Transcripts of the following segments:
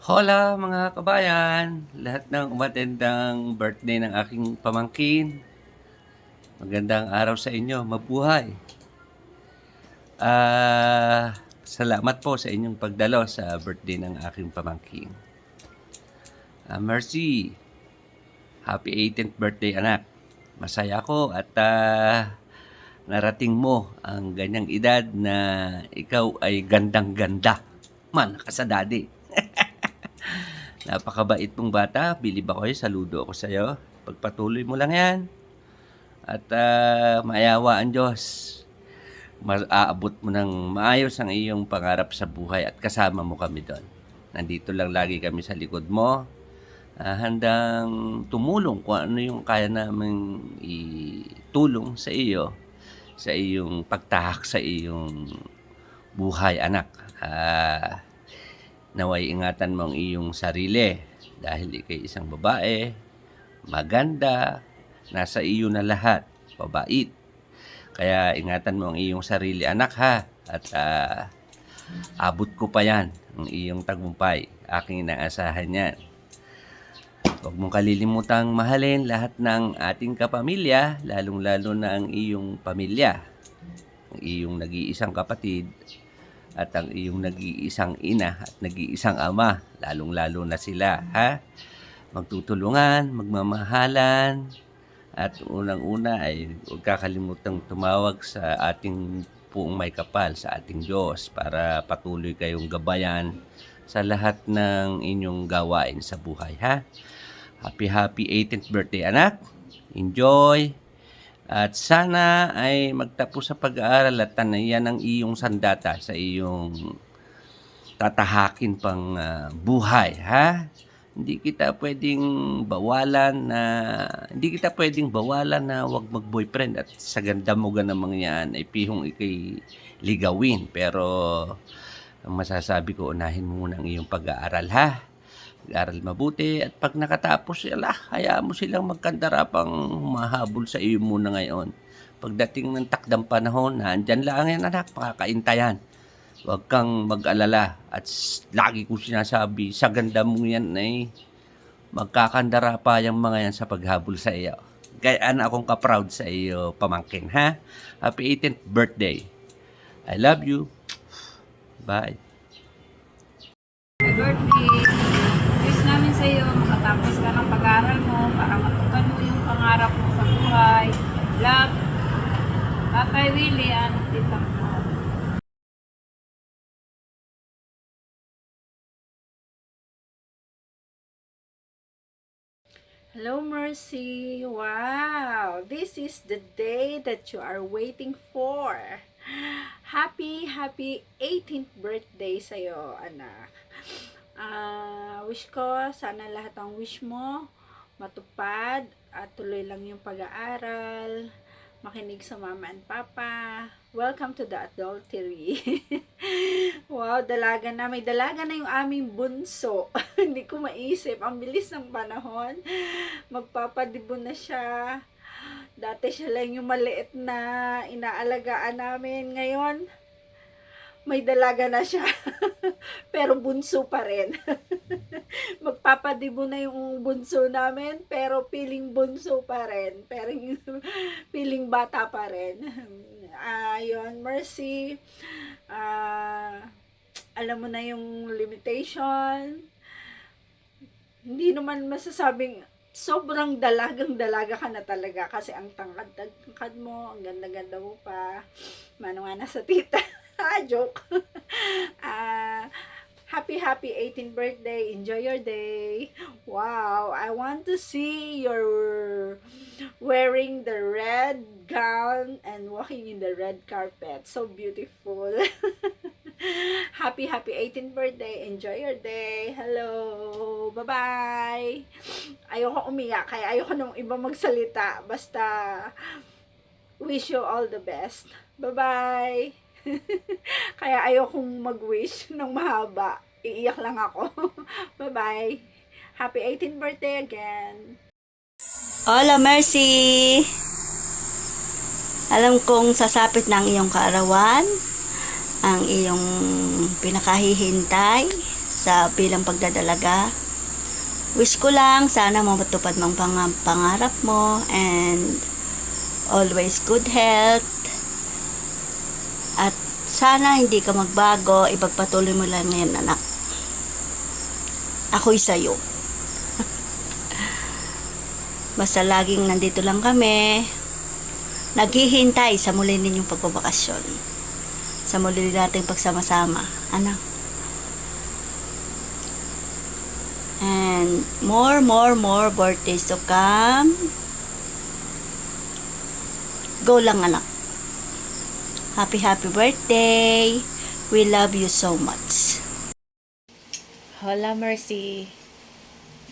Hola mga kabayan! Lahat ng umatendang birthday ng aking pamangkin. Magandang araw sa inyo. Mabuhay! Salamat po sa inyong pagdalo sa birthday ng aking pamangkin. Mercy, happy 18th birthday anak. Masaya ako at narating mo ang ganyang edad na ikaw ay gandang-ganda. Ka sa daddy. Napakabait mong bata. Bilib ako sa'yo. Saludo ako sa'yo. Pagpatuloy mo lang yan. At maayawa ang Diyos. Maaabot mo ng maayos ang iyong pangarap sa buhay at kasama mo kami doon. Nandito lang lagi kami sa likod mo. Handang tumulong kung ano yung kaya namin itulong sa iyo sa iyong pagtahak sa iyong buhay, anak. Naway ingatan mo ang iyong sarili dahil ikay isang babae, maganda, nasa iyo na lahat, mabait. Kaya ingatan mo ang iyong sarili, anak, ha. At abot ko pa yan, ang iyong tagumpay. Aking inaasahan yan. Huwag mong kalilimutang mahalin lahat ng ating kapamilya, lalong-lalo na ang iyong pamilya, ang iyong nag-iisang kapatid, at ang iyong nag-iisang ina at nag-iisang ama, lalong-lalo na sila, ha? Magtutulungan, magmamahalan, at unang-una ay huwag kakalimutang tumawag sa ating Puong May Kapal, sa ating Diyos, para patuloy kayong gabayan sa lahat ng inyong gawain sa buhay, ha? Happy 18th birthday, anak. Enjoy. At sana ay magtapos sa pag-aaral at yan ang iyong sandata sa iyong tatahakin pang buhay, ha? Hindi kita pwedeng bawalan na wag mag-boyfriend at sa ganda mo ganamang yan ay pihong ikay ligawin. Pero ang masasabi ko, unahin mo muna ang iyong pag-aaral, ha? Mag-aral mabuti at pag nakatapos sila, hayaan mo silang magkandarapang mahabol sa iyo muna ngayon. Pagdating ng takdang panahon, nandyan lang yan, anak, makakaintayan. Huwag kang mag-alala at lagi ko sinasabi, sa ganda mo yan ay magkakandara pa yung mga yan sa paghabol sa iyo. Kaya akong ka-proud sa iyo, pamangkin, ha? Happy 18th birthday. I love you. Bye. Happy birthday! Wish namin sa iyo makatapos ka ng pag-aaral mo para matukan mo yung pangarap mo sa buhay. Love, Tatay Willie, and Tita mo. Hello, Mercy. Wow, this is the day that you are waiting for. Happy 18th birthday sa'yo, anak. Wish ko, sana lahat ng wish mo matupad at tuloy lang yung pag-aaral. Makinig sa mama and papa. Welcome to the adultery. Wow, may dalaga na yung aming bunso. Hindi ko maisip. Ang bilis ng panahon. Magpapadibon na siya. Dati siya lang yung maliit na inaalagaan namin. Ngayon, may dalaga na siya. Pero bunso pa rin. Magpapadibo na yung bunso namin, pero piling bunso pa rin. Pero piling bata pa rin. Ayun, Mercy. Alam mo na yung limitation. Hindi naman masasabing sobrang dalagang-dalaga ka na talaga kasi ang tangkad mo, ang ganda-ganda mo pa. Mana-mana sa tita. Joke. Happy 18th birthday. Enjoy your day. Wow, I want to see your wearing the red gown and walking in the red carpet. So beautiful. Happy 18th birthday. Enjoy your day. Hello. Bye-bye. Ayoko umiyak, kaya ayoko nung iba magsalita. Basta wish you all the best. Bye-bye. Kaya ayokong mag-wish ng mahaba. Iiyak lang ako. Bye-bye. Happy 18th birthday again. Hola, Mercy! Alam kong sasapit ng iyong kaarawan, ang iyong pinakahihintay sa bilang pagdadalaga. Wish ko lang sana matupad mong pangarap mo and always good health. At sana hindi ka magbago, ipagpatuloy mo lang yan, anak. Ako'y sa'yo. Basta laging nandito lang kami, naghihintay sa muli ninyong pagbabakasyon. Sa muli nating pagsama-sama. Ano? And more birthdays to come. Go lang, anak. Happy birthday. We love you so much. Hola Mercy,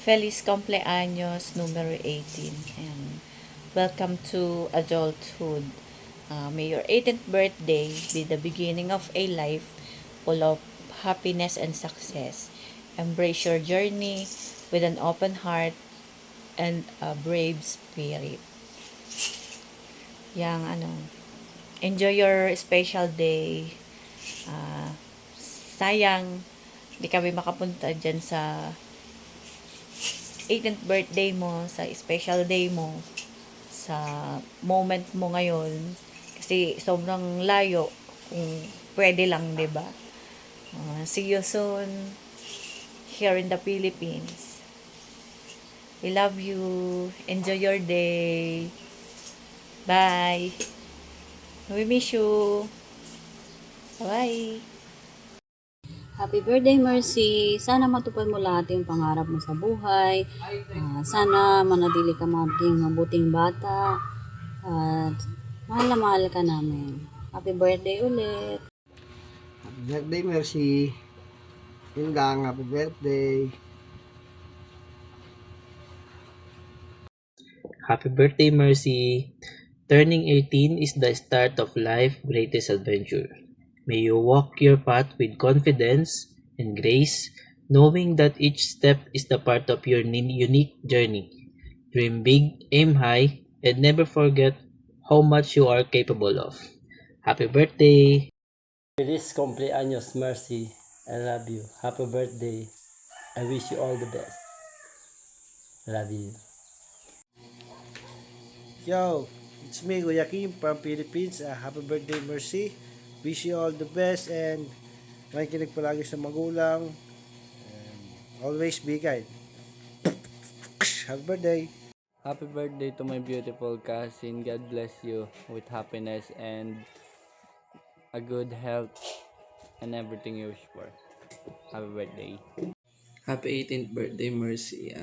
feliz cumpleaños numero 18 and welcome to adulthood. May your 18th birthday be the beginning of a life full of happiness and success. Embrace your journey with an open heart and a brave spirit. Enjoy your special day. Sayang di kami makapunta dyan sa 18th birthday mo, sa special day mo, sa moment mo ngayon. Kasi sobrang layo kung pwede lang, di ba? See you soon here in the Philippines. We love you. Enjoy your day. Bye. We miss you. Bye. Happy birthday, Mercy. Sana matupad mo lahat yung pangarap mo sa buhay. Sana manatili ka maging mabuting bata. At mahal na mahal ka namin. Happy birthday ulit. Happy birthday, Mercy. Yun lang, happy birthday. Happy birthday, Mercy. Turning 18 is the start of life's greatest adventure. May you walk your path with confidence and grace, knowing that each step is the part of your unique journey. Dream big, aim high, and never forget how much you are capable of. Happy birthday! Feliz cumpleaños, Mercy. I love you. Happy birthday. I wish you all the best. Love you. Yo, it's me, Kuya Kim from Philippines. Happy birthday, Mercy. Wish you all the best and makikinig palagi sa magulang. And always be kind. Happy birthday. Happy birthday to my beautiful cousin. God bless you with happiness and a good health and everything you wish for. Happy birthday. Happy 18th birthday, Mercy.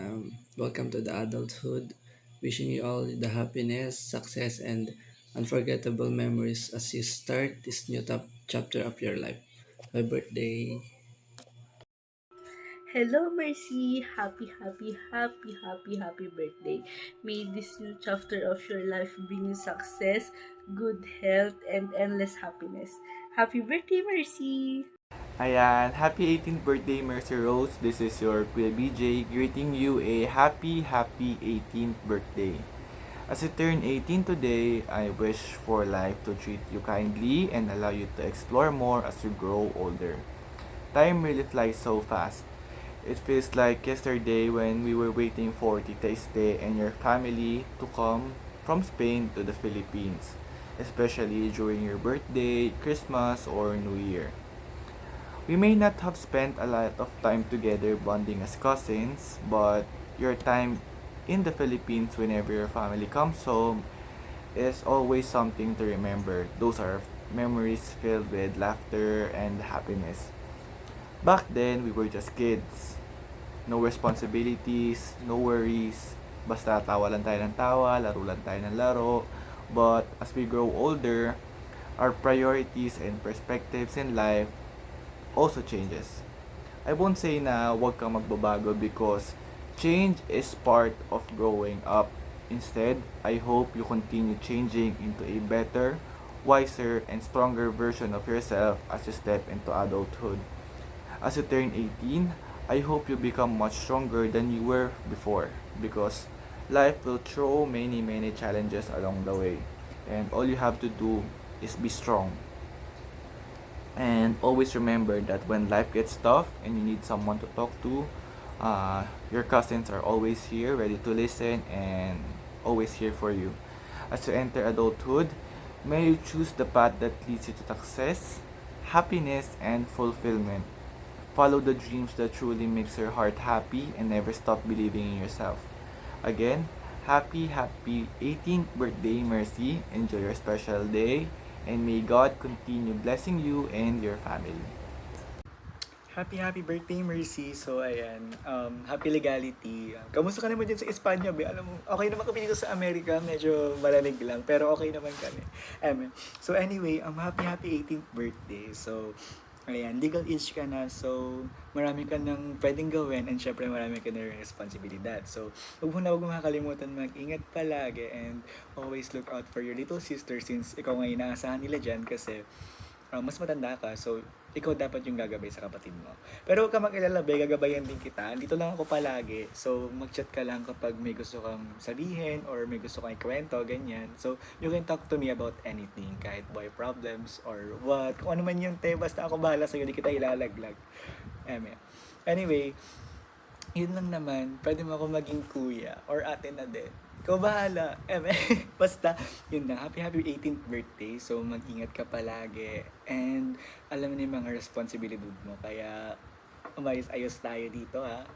Welcome to the adulthood. Wishing you all the happiness, success, and unforgettable memories as you start this new chapter of your life. Happy birthday. Hello, Mercy. Happy birthday. May this new chapter of your life bring you success, good health, and endless happiness. Happy birthday, Mercy. Ayan, happy 18th birthday, Mercy Rose. This is your Kuya BJ greeting you a happy 18th birthday. As you turn 18 today, I wish for life to treat you kindly and allow you to explore more as you grow older. Time really flies so fast. It feels like yesterday when we were waiting for Tita Este and your family to come from Spain to the Philippines, especially during your birthday, Christmas, or New Year. We may not have spent a lot of time together bonding as cousins, but your time in the Philippines whenever your family comes home is always something to remember. Those are memories filled with laughter and happiness. Back then, we were just kids. No responsibilities, no worries. Basta tawa lang tayo ng tawa, laro lang tayo ng laro. But as we grow older, our priorities and perspectives in life also changes. I won't say na wag kang magbabago because change is part of growing up. Instead, I hope you continue changing into a better, wiser, and stronger version of yourself as you step into adulthood. As you turn 18, I hope you become much stronger than you were before because life will throw many challenges along the way and all you have to do is be strong. And always remember that when life gets tough and you need someone to talk to, your cousins are always here, ready to listen and always here for you. As you enter adulthood, may you choose the path that leads you to success, happiness, and fulfillment. Follow the dreams that truly makes your heart happy and never stop believing in yourself. Again, happy 18th birthday, Mercy. Enjoy your special day and may God continue blessing you and your family. Happy birthday, Mercy. So, ayan. Happy legality. Kamusta ka naman dyan sa Espanya, be? Alam mo, okay naman kami dito sa Amerika. Medyo malamig lang. Pero okay naman kami. So, anyway, happy 18th birthday. So, ayan, legal age ka na. So, marami ka nang pwedeng gawin. And syempre, marami ka na responsibilidad. So, huwag mo makakalimutan mag-ingat palagi. And always look out for your little sister since ikaw nga inaasahan nila dyan. Kasi, mas matanda ka. So, ikaw dapat yung gagabay sa kapatid mo. Pero huwag ka mag-alala, be, gagabayan din kita. Dito lang ako palagi. So, mag-chat ka lang kapag may gusto kang sabihin or may gusto kang ikwento, ganyan. So, you can talk to me about anything. Kahit boy problems or what. Kung ano man yung basta ako bahala sa'yo, di kita ilalaglag. Anyway, yun lang naman. Pwede mo ako maging kuya or ate na din. Ikaw bahala. Basta, yun lang. Happy 18th birthday. So, mag-ingat ka palagi. And, alam mo na yung mga responsibilidad mo. Kaya, umayos-ayos tayo dito, ha.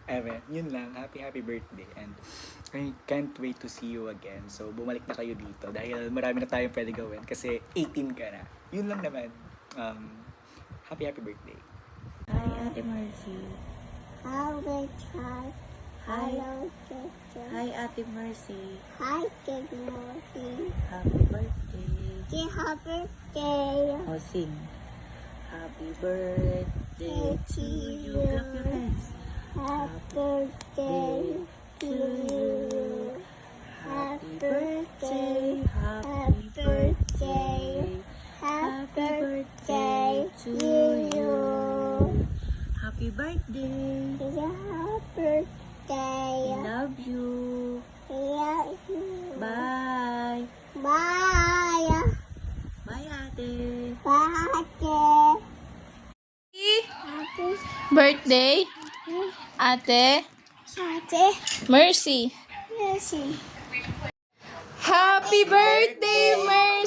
Yun lang. Happy birthday. And, I can't wait to see you again. So, bumalik na kayo dito. Dahil marami na tayong pwede gawin. Kasi, 18 ka na. Yun lang naman. Happy birthday. Hi, Ate Mercy. Hi, Ate Mercy. Hi, Ate Mercy. Happy birthday. Happy birthday. O, sing. Happy birthday to you. Clap your hands. Happy birthday to you. Happy birthday. Happy birthday. Happy birthday to you. Happy birthday. Happy birthday. Love you. Love you. Bye. Bye. Bye, Ate. Bye. Happy Birthday, Ate Mercy. Mercy. Happy birthday, Mercy!